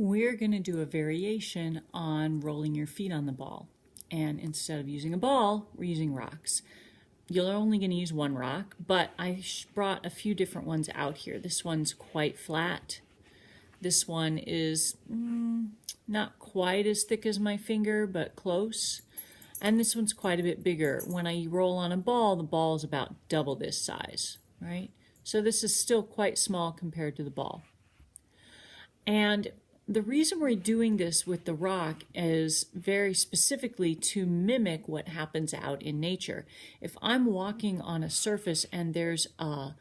We're going to do a variation on rolling your feet on the ball. And instead of using a ball, we're using rocks. You're only going to use one rock, but I brought a few different ones out here. This one's quite flat. This one is not quite as thick as my finger, but close. And this one's quite a bit bigger. When I roll on a ball, the ball is about double this size, right? So this is still quite small compared to the ball. And the reason we're doing this with the rock is very specifically to mimic what happens out in nature. If I'm walking on a surface and there's a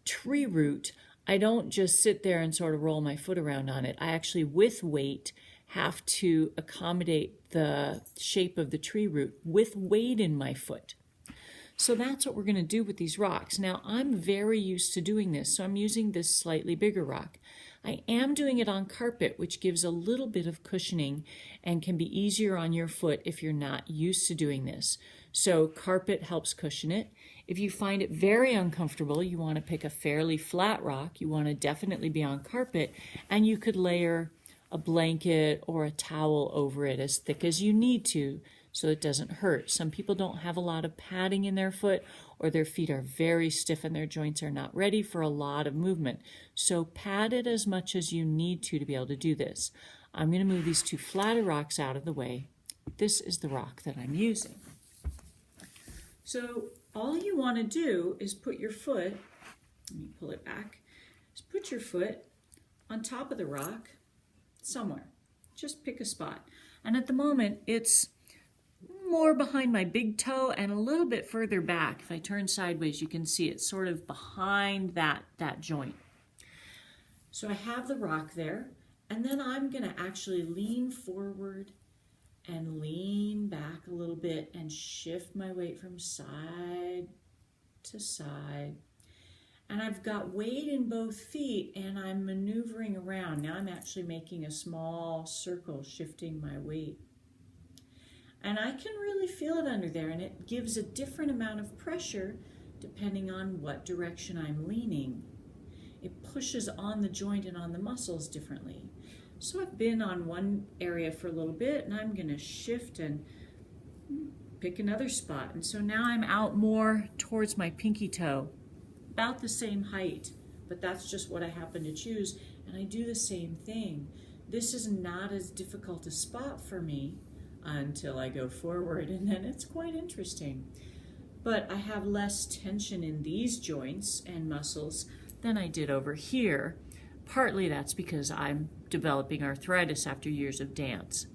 tree root, I don't just sit there and sort of roll my foot around on it. I actually, with weight, have to accommodate the shape of the tree root with weight in my foot. So that's what we're going to do with these rocks. Now, I'm very used to doing this, so I'm using this slightly bigger rock. I am doing it on carpet, which gives a little bit of cushioning and can be easier on your foot if you're not used to doing this. So carpet helps cushion it. If you find it very uncomfortable, you want to pick a fairly flat rock. You want to definitely be on carpet, and you could layer a blanket or a towel over it as thick as you need to so it doesn't hurt. Some people don't have a lot of padding in their foot, or their feet are very stiff and their joints are not ready for a lot of movement. So pad it as much as you need to be able to do this. I'm going to move these two flatter rocks out of the way. This is the rock that I'm using. So all you want to do is put your foot, let me pull it back, just put your foot on top of the rock somewhere. Just pick a spot. And at the moment, it's more behind my big toe and a little bit further back. If I turn sideways, you can see it's sort of behind that joint. So I have the rock there, and then I'm going to actually lean forward and lean back a little bit and shift my weight from side to side. And I've got weight in both feet, and I'm maneuvering around. Now I'm actually making a small circle, shifting my weight. And I can really feel it under there, and it gives a different amount of pressure depending on what direction I'm leaning. It pushes on the joint and on the muscles differently. So I've been on one area for a little bit, and I'm going to shift and pick another spot. And so now I'm out more towards my pinky toe, about the same height, but that's just what I happen to choose. And I do the same thing. This is not as difficult a spot for me until I go forward, and then it's quite interesting. But I have less tension in these joints and muscles than I did over here. Partly that's because I'm developing arthritis after years of dance.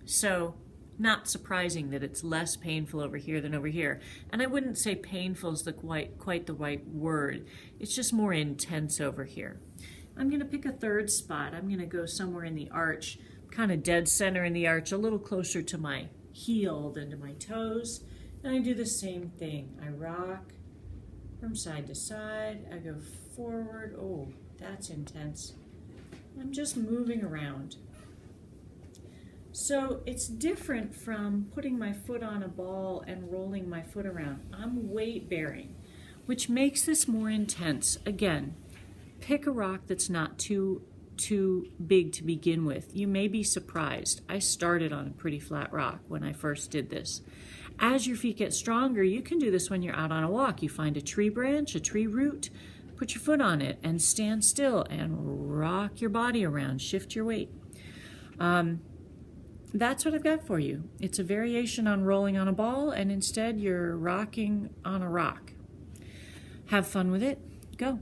So not surprising that it's less painful over here than over here. And I wouldn't say painful is quite the right word. It's just more intense over here. I'm going to pick a third spot. I'm going to go somewhere in the arch, kind of dead center in the arch, a little closer to my heel than to my toes. And I do the same thing. I rock from side to side. I go forward. Oh, that's intense. I'm just moving around. So it's different from putting my foot on a ball and rolling my foot around. I'm weight bearing, which makes this more intense. Again, pick a rock that's not too big to begin with. You may be surprised. I started on a pretty flat rock when I first did this. As your feet get stronger, you can do this when you're out on a walk. You find a tree branch, a tree root, put your foot on it and stand still and rock your body around, shift your weight. That's what I've got for you. It's a variation on rolling on a ball, and instead you're rocking on a rock. Have fun with it. Go.